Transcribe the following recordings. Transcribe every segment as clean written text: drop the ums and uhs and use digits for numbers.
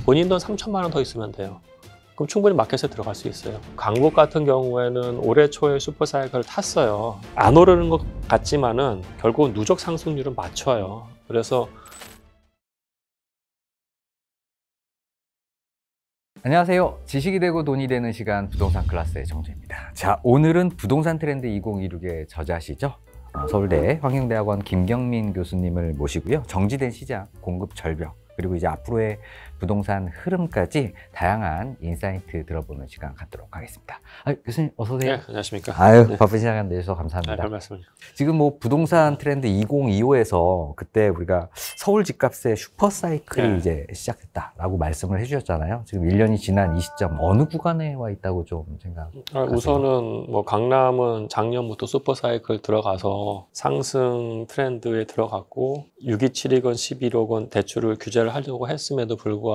본인 돈 3천만 원 더 있으면 돼요. 그럼 충분히 마켓에 들어갈 수 있어요. 강북 같은 경우에는 올해 초에 슈퍼사이클을 탔어요. 안 오르는 것 같지만은 결국은 누적 상승률은 맞춰요. 그래서 안녕하세요. 지식이 되고 돈이 되는 시간 부동산 클래스의 정재입니다. 자, 오늘은 부동산 트렌드 2026의 저자시죠? 서울대 환경대학원 김경민 교수님을 모시고요. 정지된 시장, 공급 절벽, 그리고 이제 앞으로의 부동산 흐름까지 다양한 인사이트 들어보는 시간 갖도록 하겠습니다. 교수님 어서 오세요. 네, 안녕하십니까. 네. 바쁜 시간 내주셔서 감사합니다. 별 말씀을요. 지금 뭐 부동산 트렌드 2025에서 그때 우리가 서울 집값의 슈퍼사이클이 이제 시작됐다라고 말씀을 해주셨잖아요. 지금 1년이 지난 이 시점 어느 구간에 와 있다고 좀 생각하세요? 우선은 뭐 강남은 작년부터 슈퍼사이클 들어가서 상승 트렌드에 들어갔고 6272건 11억원 대출을 규제를 하려고 했음에도 불구하고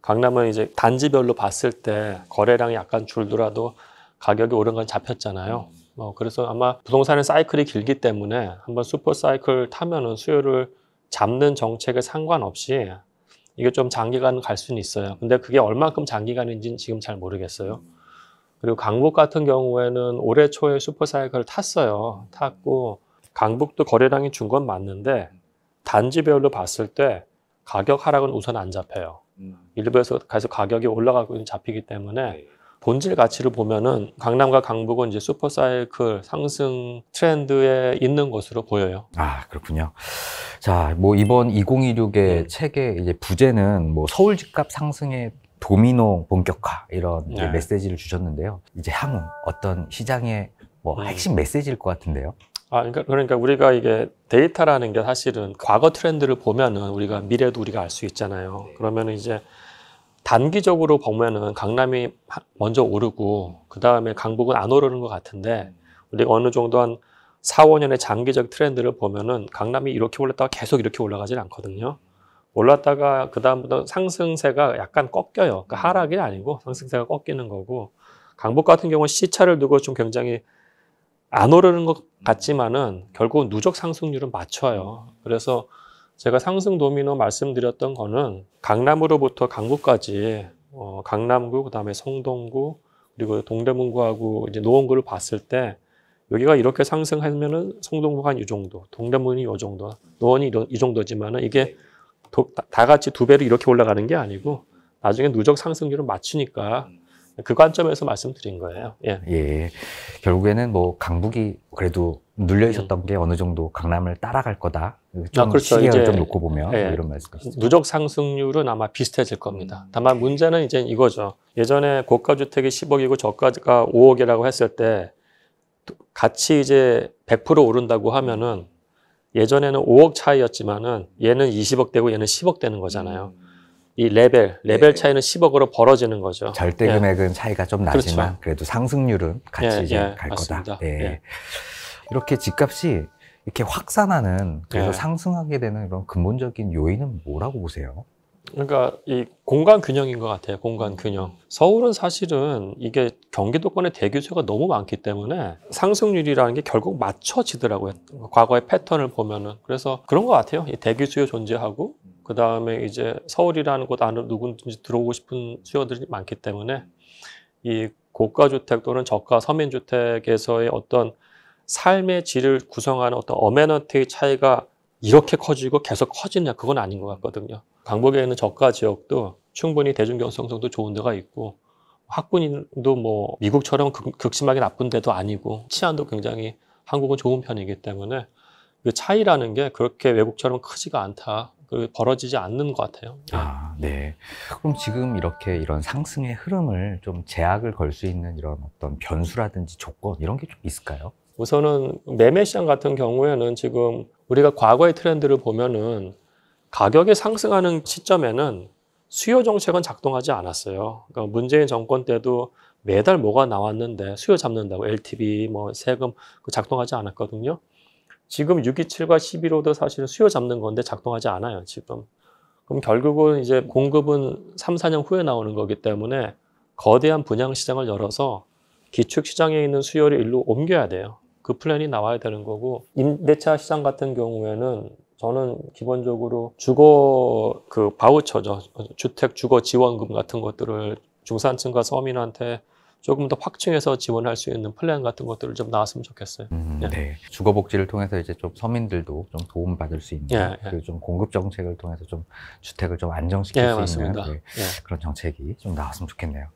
강남은 이제 단지별로 봤을 때 거래량이 약간 줄더라도 가격이 오른 건 잡혔잖아요. 그래서 아마 부동산의 사이클이 길기 때문에 한번 슈퍼 사이클 타면은 수요를 잡는 정책에 상관없이 이게 좀 장기간 갈 수는 있어요. 근데 그게 얼만큼 장기간인지는 지금 잘 모르겠어요. 그리고 강북 같은 경우에는 올해 초에 슈퍼 사이클을 탔고 강북도 거래량이 준 건 맞는데 단지별로 봤을 때 가격 하락은 우선 안 잡혀요. 일부에서 가격이 올라가고 잡히기 때문에 본질 가치를 보면은 강남과 강북은 이제 슈퍼사이클 상승 트렌드에 있는 것으로 보여요. 아, 그렇군요. 자, 뭐 이번 2026의 책의 이제 부제는 뭐 서울 집값 상승의 도미노 본격화 이런 이제 메시지를 주셨는데요. 이제 향후 어떤 시장의 뭐 핵심 메시지일 것 같은데요. 그러니까 우리가 이게 데이터라는 게 사실은 과거 트렌드를 보면은 우리가 미래도 우리가 알 수 있잖아요. 그러면은 이제 단기적으로 보면은 강남이 먼저 오르고 그 다음에 강북은 안 오르는 것 같은데 우리가 어느 정도 한 4, 5년의 장기적 트렌드를 보면은 강남이 이렇게 올랐다가 계속 이렇게 올라가진 않거든요. 올랐다가 그 다음부터 상승세가 약간 꺾여요. 그러니까 하락이 아니고 상승세가 꺾이는 거고 강북 같은 경우는 시차를 두고 좀 굉장히 안 오르는 것 같지만은 결국은 누적 상승률은 맞춰요. 그래서 제가 상승 도미노 말씀드렸던 거는 강남으로부터 강북까지 강남구, 그다음에 성동구, 그리고 동대문구하고 이제 노원구를 봤을 때 여기가 이렇게 상승하면은 성동구가 한 이 정도, 동대문이 이 정도, 노원이 이 정도지만은 이게 다 같이 두 배로 이렇게 올라가는 게 아니고 나중에 누적 상승률은 맞추니까 그 관점에서 말씀드린 거예요. 예. 결국에는 뭐 강북이 그래도 눌려 있었던 게 어느 정도 강남을 따라갈 거다. 좀 그렇죠. 시기를 좀 놓고 보면 뭐 이런 말씀이시죠. 누적 상승률은 아마 비슷해질 겁니다. 다만 문제는 이제 이거죠. 예전에 고가 주택이 10억이고 저가가 5억이라고 했을 때 같이 이제 100% 오른다고 하면은 예전에는 5억 차이였지만은 얘는 20억 되고 얘는 10억 되는 거잖아요. 이 레벨 차이는 10억으로 벌어지는 거죠. 절대 금액은 차이가 좀 나지만 그렇죠. 그래도 상승률은 같이 이제 갈 맞습니다. 거다. 이렇게 집값이 이렇게 확산하는 그래서 상승하게 되는 이런 근본적인 요인은 뭐라고 보세요? 그러니까 이 공간 균형인 것 같아요. 공간 균형. 서울은 사실은 이게 경기도권의 대기수요가 너무 많기 때문에 상승률이라는 게 결국 맞춰지더라고요. 과거의 패턴을 보면은. 그래서 그런 것 같아요. 이 대기수요 존재하고 그 다음에 이제 서울이라는 곳 안으로 누구든지 들어오고 싶은 수요들이 많기 때문에 이 고가주택 또는 저가 서민주택에서의 어떤 삶의 질을 구성하는 어떤 어메니티 차이가 이렇게 커지고 계속 커지냐 그건 아닌 것 같거든요. 강북에 있는 저가 지역도 충분히 대중교통성도 좋은 데가 있고 학군인도 뭐 미국처럼 극심하게 나쁜 데도 아니고 치안도 굉장히 한국은 좋은 편이기 때문에 그 차이라는 게 그렇게 외국처럼 크지가 않다. 벌어지지 않는 것 같아요. 네. 그럼 지금 이렇게 이런 상승의 흐름을 좀 제약을 걸 수 있는 이런 어떤 변수라든지 조건 이런 게 좀 있을까요? 우선은 매매 시장 같은 경우에는 지금 우리가 과거의 트렌드를 보면은 가격이 상승하는 시점에는 수요 정책은 작동하지 않았어요. 그러니까 문재인 정권 때도 매달 뭐가 나왔는데 수요 잡는다고 LTV, 뭐 세금 작동하지 않았거든요. 지금 627과 11호도 사실은 수요 잡는 건데 작동하지 않아요, 지금. 그럼 결국은 이제 공급은 3, 4년 후에 나오는 거기 때문에 거대한 분양 시장을 열어서 기축 시장에 있는 수요를 일로 옮겨야 돼요. 그 플랜이 나와야 되는 거고 임대차 시장 같은 경우에는 저는 기본적으로 주거 그 바우처죠. 주택 주거 지원금 같은 것들을 중산층과 서민한테 조금 더 확충해서 지원할 수 있는 플랜 같은 것들을 좀 나왔으면 좋겠어요. 예. 네. 주거복지를 통해서 이제 좀 서민들도 좀 도움받을 수 있는 예, 예. 그리고 좀 공급 정책을 통해서 좀 주택을 좀 안정시킬 예, 수 맞습니다. 있는 네, 예. 그런 정책이 좀 나왔으면 좋겠네요.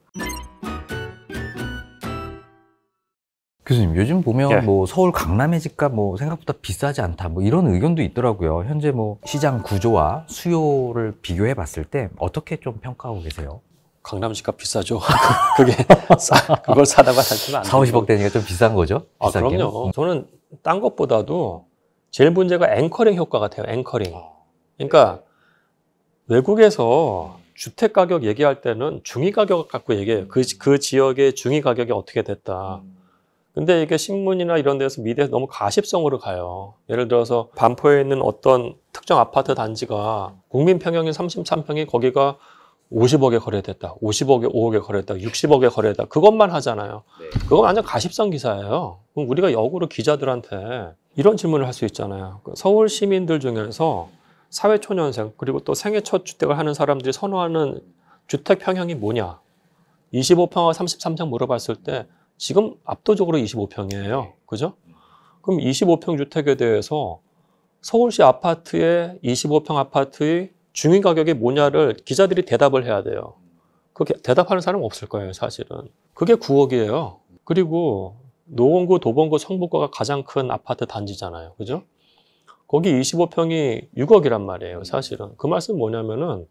교수님, 요즘 보면 예. 뭐 서울 강남의 집값 뭐 생각보다 비싸지 않다 뭐 이런 의견도 있더라고요. 현재 뭐 시장 구조와 수요를 비교해 봤을 때 어떻게 좀 평가하고 계세요? 강남 집값 비싸죠. 그걸 사다가 사시면 안 4, 되죠. 50억 되니까 좀 비싼 거죠? 아, 비싸긴? 그럼요. 저는 딴 것보다도 제일 문제가 앵커링 효과 같아요. 앵커링. 그러니까 외국에서 주택 가격 얘기할 때는 중위 가격 갖고 얘기해요. 그 지역의 중위 가격이 어떻게 됐다. 근데 이게 신문이나 이런 데서 미디어에서 너무 가십성으로 가요. 예를 들어서 반포에 있는 어떤 특정 아파트 단지가 국민 평형인 33평이 거기가 50억에 거래됐다. 50억에 5억에 거래됐다. 60억에 거래됐다. 그것만 하잖아요. 그건 완전 가십성 기사예요. 그럼 우리가 역으로 기자들한테 이런 질문을 할 수 있잖아요. 서울 시민들 중에서 사회초년생 그리고 또 생애 첫 주택을 하는 사람들이 선호하는 주택 평형이 뭐냐? 25평과 33평 물어봤을 때 지금 압도적으로 25평이에요. 그죠? 그럼 25평 주택에 대해서 서울시 아파트의 25평 아파트의 중위 가격이 뭐냐를 기자들이 대답을 해야 돼요. 그렇게 대답하는 사람은 없을 거예요, 사실은. 그게 9억이에요. 그리고 노원구, 도봉구, 성북구가 가장 큰 아파트 단지잖아요. 그죠? 거기 25평이 6억이란 말이에요, 사실은. 그 말씀은 뭐냐면은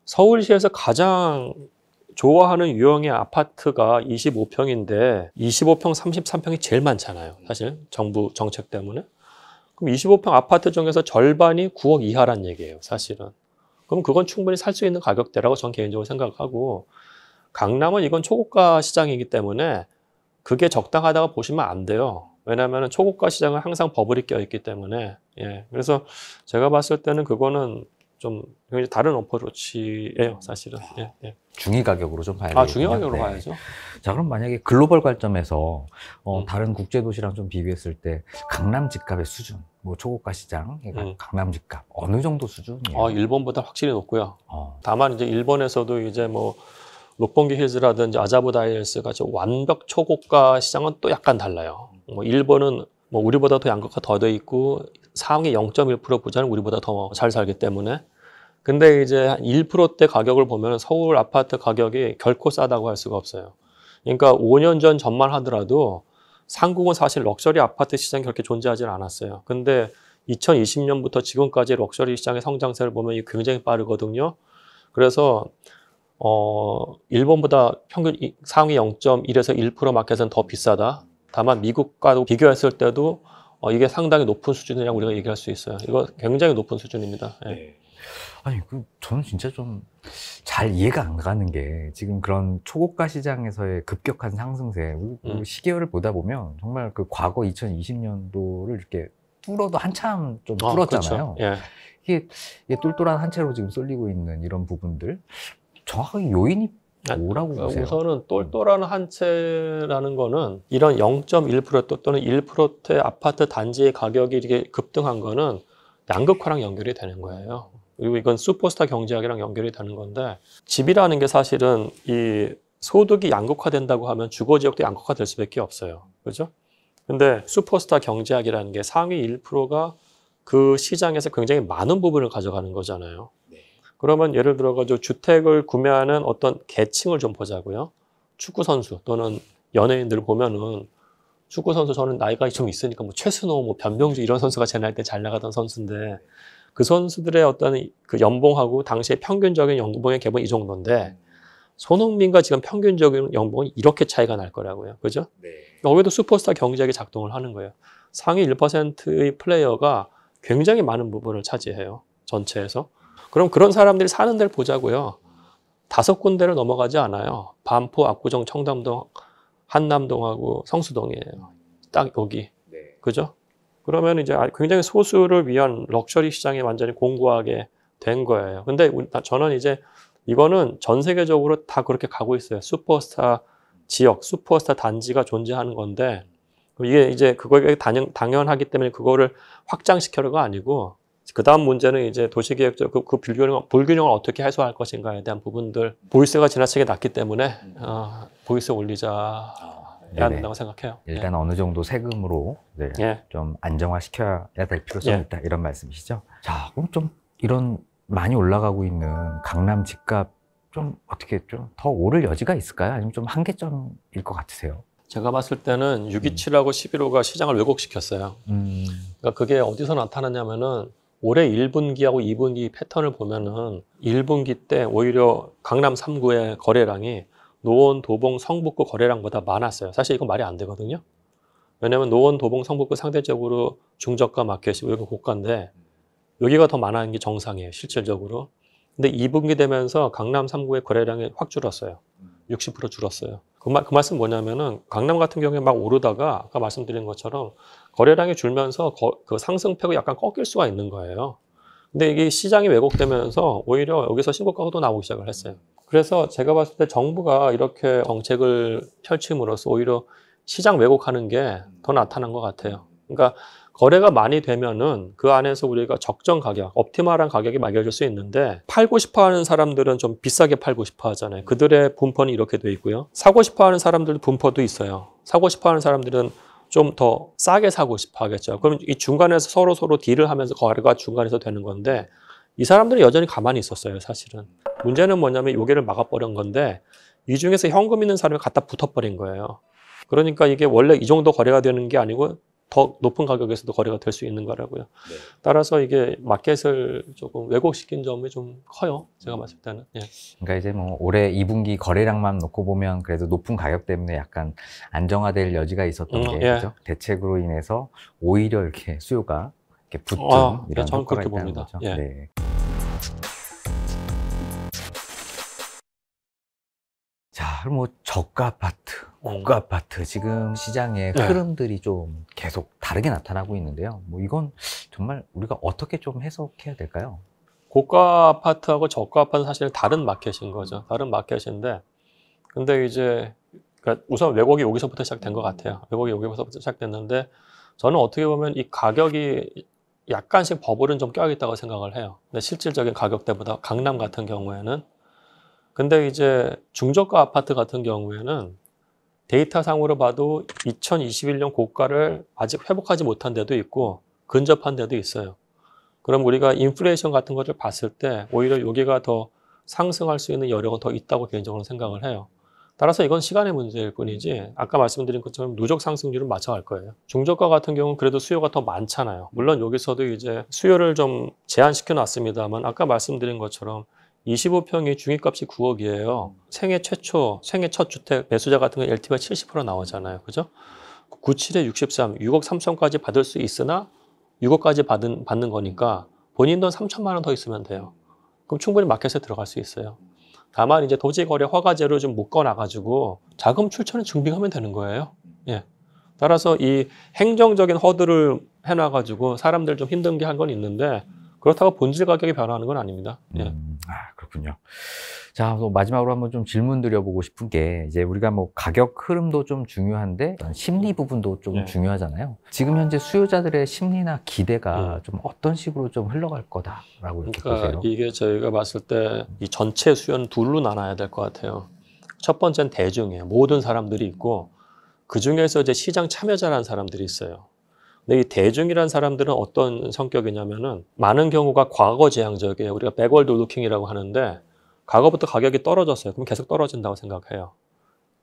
서울시에서 가장 좋아하는 유형의 아파트가 25평인데 25평, 33평이 제일 많잖아요. 사실 정부 정책 때문에. 그럼 25평 아파트 중에서 절반이 9억 이하란 얘기예요. 사실은. 그럼 그건 충분히 살 수 있는 가격대라고 저는 개인적으로 생각하고 강남은 이건 초고가 시장이기 때문에 그게 적당하다고 보시면 안 돼요. 왜냐하면 초고가 시장은 항상 버블이 껴있기 때문에. 예. 그래서 제가 봤을 때는 그거는 좀 굉장히 다른 어프로치예요, 사실은. 예, 예. 중위 가격으로 좀 봐야 되겠군요. 아, 중위 가격으로 네. 봐야죠. 자, 그럼 만약에 글로벌 관점에서 다른 국제 도시랑 좀 비교했을 때 강남 집값의 수준, 뭐 초고가 시장, 그러니까 강남 집값 어느 정도 수준이에요? 아, 일본보다 확실히 높고요. 어. 다만 이제 일본에서도 이제 뭐 록봉기 힐즈라든지 아자부 다이엘스 같이 완벽 초고가 시장은 또 약간 달라요. 뭐 일본은 뭐 우리보다 더 양극화 더 돼 있고 상위 0.1% 부자는 우리보다 더 잘 살기 때문에. 근데 이제 한 1%대 가격을 보면 서울 아파트 가격이 결코 싸다고 할 수가 없어요. 그러니까 5년 전만 하더라도 한국은 사실 럭셔리 아파트 시장이 그렇게 존재하지 않았어요. 근데 2020년부터 지금까지 럭셔리 시장의 성장세를 보면 이게 굉장히 빠르거든요. 그래서 일본보다 평균 상위 0.1에서 1% 마켓은 더 비싸다. 다만 미국과도 비교했을 때도 이게 상당히 높은 수준이라고 우리가 얘기할 수 있어요. 이거 굉장히 높은 수준입니다. 예. 네. 아니, 저는 진짜 좀 잘 이해가 안 가는 게 지금 그런 초고가 시장에서의 급격한 상승세, 그 시계열을 보다 보면 정말 그 과거 2020년도를 이렇게 뚫어도 한참 좀 뚫었잖아요. 그렇죠. 예. 이게 똘똘한 한 채로 지금 쏠리고 있는 이런 부분들 정확하게 요인이 뭐라고 보세요? 우선은 똘똘한 한 채라는 거는 이런 0.1% 또는 1%의 아파트 단지의 가격이 이렇게 급등한 거는 양극화랑 연결이 되는 거예요. 그리고 이건 슈퍼스타 경제학이랑 연결이 되는 건데 집이라는 게 사실은 이 소득이 양극화된다고 하면 주거지역도 양극화될 수밖에 없어요. 그죠? 근데 슈퍼스타 경제학이라는 게 상위 1%가 그 시장에서 굉장히 많은 부분을 가져가는 거잖아요. 그러면 예를 들어가지고 주택을 구매하는 어떤 계층을 좀 보자고요. 축구 선수 또는 연예인들을 보면은 축구 선수 저는 나이가 좀 있으니까 뭐 최순호, 뭐 변병주 이런 선수가 제 나이 때 잘 나가던 선수인데 그 선수들의 어떤 그 연봉하고 당시의 평균적인 연봉의 갭은 이 정도인데 손흥민과 지금 평균적인 연봉이 이렇게 차이가 날 거라고요. 그죠? 네. 여기도 슈퍼스타 경제학이 작동을 하는 거예요. 상위 1%의 플레이어가 굉장히 많은 부분을 차지해요. 전체에서. 그럼 그런 사람들이 사는 데를 보자고요. 5군데를 넘어가지 않아요. 반포, 압구정, 청담동, 한남동하고 성수동이에요. 딱 여기. 네. 그죠? 그러면 이제 굉장히 소수를 위한 럭셔리 시장이 완전히 공고하게 된 거예요. 근데 저는 이제 이거는 전 세계적으로 다 그렇게 가고 있어요. 슈퍼스타 지역, 슈퍼스타 단지가 존재하는 건데 이게 이제 그거에 당연하기 때문에 그거를 확장시켜라가 아니고 그 다음 문제는 이제 도시계획적 그 불균형을 어떻게 해소할 것인가에 대한 부분들. 보이스가 지나치게 낮기 때문에 보이스 올리자 해야 네네. 된다고 생각해요. 일단 어느 정도 세금으로 네, 예. 좀 안정화시켜야 될 필요성이 예. 있다 이런 말씀이시죠? 자, 그럼 좀 이런 많이 올라가고 있는 강남 집값 좀 어떻게 좀 더 오를 여지가 있을까요? 아니면 좀 한계점일 것 같으세요? 제가 봤을 때는 627하고 11호가 시장을 왜곡시켰어요. 그러니까 그게 어디서 나타났냐면은 올해 1분기하고 2분기 패턴을 보면은 1분기 때 오히려 강남 3구의 거래량이 노원, 도봉, 성북구 거래량보다 많았어요. 사실 이건 말이 안 되거든요. 왜냐하면 노원, 도봉, 성북구 상대적으로 중저가 마켓이고 여기 고가인데 여기가 더 많은 게 정상이에요. 실질적으로. 근데 2분기 되면서 강남 3구의 거래량이 확 줄었어요. 60% 줄었어요. 그 말씀 뭐냐면은 강남 같은 경우에 막 오르다가 아까 말씀드린 것처럼 거래량이 줄면서 그 상승폭이 약간 꺾일 수가 있는 거예요. 근데 이게 시장이 왜곡되면서 오히려 여기서 신고가도 나오기 시작을 했어요. 그래서 제가 봤을 때 정부가 이렇게 정책을 펼침으로써 오히려 시장 왜곡하는 게 더 나타난 것 같아요. 그러니까 거래가 많이 되면은 그 안에서 우리가 적정 가격, 옵티멀한 가격이 매겨질 수 있는데 팔고 싶어 하는 사람들은 좀 비싸게 팔고 싶어 하잖아요. 그들의 분포는 이렇게 돼 있고요. 사고 싶어 하는 사람들도 분포도 있어요. 사고 싶어 하는 사람들은 좀 더 싸게 사고 싶어 하겠죠. 그럼 이 중간에서 서로 딜을 하면서 거래가 중간에서 되는 건데 이 사람들은 여전히 가만히 있었어요, 사실은. 문제는 뭐냐면 여기를 막아버린 건데 이 중에서 현금 있는 사람이 갖다 붙어버린 거예요. 그러니까 이게 원래 이 정도 거래가 되는 게 아니고 더 높은 가격에서도 거래가 될 수 있는 거라고요. 네. 따라서 이게 마켓을 조금 왜곡시킨 점이 좀 커요. 제가 봤을 때는. 예. 그러니까 이제 뭐 올해 2분기 거래량만 놓고 보면 그래도 높은 가격 때문에 약간 안정화될 여지가 있었던 게 예. 그죠? 대책으로 인해서 오히려 이렇게 수요가 이렇게 붙은 이런 저는 효과가 그렇게 있다는 봅니다. 거죠. 예. 네. 자, 그럼 뭐 저가 아파트, 고가 아파트 지금 시장의 네. 흐름들이 좀 계속 다르게 나타나고 있는데요. 뭐 이건 정말 우리가 어떻게 좀 해석해야 될까요? 고가 아파트하고 저가 아파트는 사실 다른 마켓인 거죠. 다른 마켓인데, 근데 이제 그러니까 우선 왜곡이 여기서부터 시작된 것 같아요. 왜곡이 여기서부터 시작됐는데, 저는 어떻게 보면 이 가격이 약간씩 버블은 좀 껴있다고 생각을 해요. 근데 실질적인 가격대보다 강남 같은 경우에는. 근데 이제 중저가 아파트 같은 경우에는 데이터상으로 봐도 2021년 고가를 아직 회복하지 못한 데도 있고 근접한 데도 있어요. 그럼 우리가 인플레이션 같은 것을 봤을 때 오히려 여기가 더 상승할 수 있는 여력은 더 있다고 개인적으로 생각을 해요. 따라서 이건 시간의 문제일 뿐이지 아까 말씀드린 것처럼 누적 상승률은 맞춰갈 거예요. 중저가 같은 경우는 그래도 수요가 더 많잖아요. 물론 여기서도 이제 수요를 좀 제한시켜 놨습니다만 아까 말씀드린 것처럼 25평이 중위값이 9억이에요. 생애 첫 주택 매수자 같은 건 LTV가 70% 나오잖아요. 그죠? 97에 63, 6억 3천까지 받을 수 있으나 6억까지 받는 거니까 본인 돈 3천만 원 더 있으면 돼요. 그럼 충분히 마켓에 들어갈 수 있어요. 다만 이제 도지거래 허가제로 좀 묶어놔가지고 자금 출처는 증빙하면 되는 거예요. 예. 따라서 이 행정적인 허들을 해놔가지고 사람들 좀 힘든 게 한 건 있는데 그렇다고 본질 가격이 변화하는 건 아닙니다. 예. 그렇군요. 자, 또 마지막으로 한번 좀 질문 드려보고 싶은 게 이제 우리가 뭐 가격 흐름도 좀 중요한데 심리 부분도 좀 예. 중요하잖아요. 지금 현재 수요자들의 심리나 기대가 좀 어떤 식으로 좀 흘러갈 거다라고 이렇게 그러니까 보세요? 이게 저희가 봤을 때 이 전체 수요는 둘로 나눠야 될 것 같아요. 첫 번째는 대중이에요. 모든 사람들이 있고 그 중에서 이제 시장 참여자라는 사람들이 있어요. 근데 이 대중이라는 사람들은 어떤 성격이냐면은 많은 경우가 과거 지향적이에요. 우리가 백월드 루킹이라고 하는데 과거부터 가격이 떨어졌어요. 그럼 계속 떨어진다고 생각해요.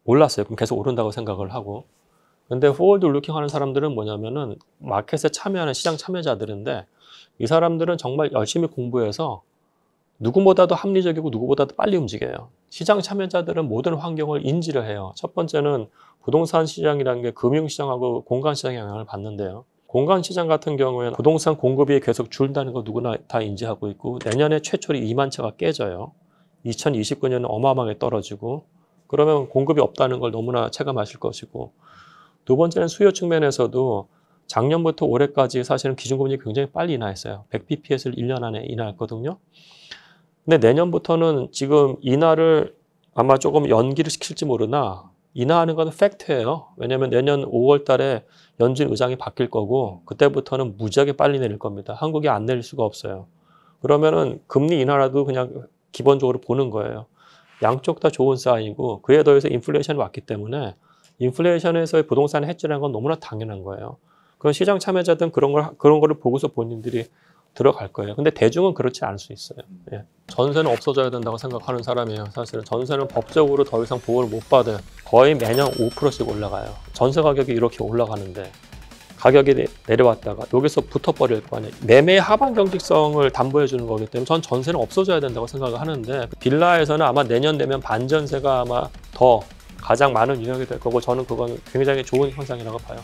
올랐어요. 그럼 계속 오른다고 생각을 하고. 근데 포워드 루킹 하는 사람들은 뭐냐면은 마켓에 참여하는 시장 참여자들인데 이 사람들은 정말 열심히 공부해서 누구보다도 합리적이고 누구보다도 빨리 움직여요. 시장 참여자들은 모든 환경을 인지를 해요. 첫 번째는 부동산 시장이라는 게 금융시장하고 공간시장의 영향을 받는데요. 공간시장 같은 경우에는 부동산 공급이 계속 줄다는 거 누구나 다 인지하고 있고 내년에 최초로 2만 채가 깨져요. 2029년은 어마어마하게 떨어지고 그러면 공급이 없다는 걸 너무나 체감하실 것이고 두 번째는 수요 측면에서도 작년부터 올해까지 사실은 기준금리 굉장히 빨리 인하했어요. 100bps를 1년 안에 인하했거든요. 근데 내년부터는 지금 인하를 아마 조금 연기를 시킬지 모르나 인하하는 건 팩트예요. 왜냐하면 내년 5월 달에 연준 의장이 바뀔 거고 그때부터는 무지하게 빨리 내릴 겁니다. 한국이 안 내릴 수가 없어요. 그러면은 금리 인하라도 그냥 기본적으로 보는 거예요. 양쪽 다 좋은 사인이고 그에 더해서 인플레이션이 왔기 때문에 인플레이션에서의 부동산 해지라는 건 너무나 당연한 거예요. 그런 시장 참여자들은 그런 거를 보고서 본인들이 들어갈 거예요. 근데 대중은 그렇지 않을 수 있어요. 예. 전세는 없어져야 된다고 생각하는 사람이에요. 사실은 전세는 법적으로 더 이상 보호를 못 받아요. 거의 매년 5%씩 올라가요. 전세 가격이 이렇게 올라가는데 가격이 내려왔다가 여기서 붙어버릴 거 아니에요. 매매의 하반 경직성을 담보해 주는 거기 때문에 전 전세는 없어져야 된다고 생각을 하는데 빌라에서는 아마 내년 되면 반전세가 아마 더 가장 많은 유형이 될 거고 저는 그건 굉장히 좋은 현상이라고 봐요.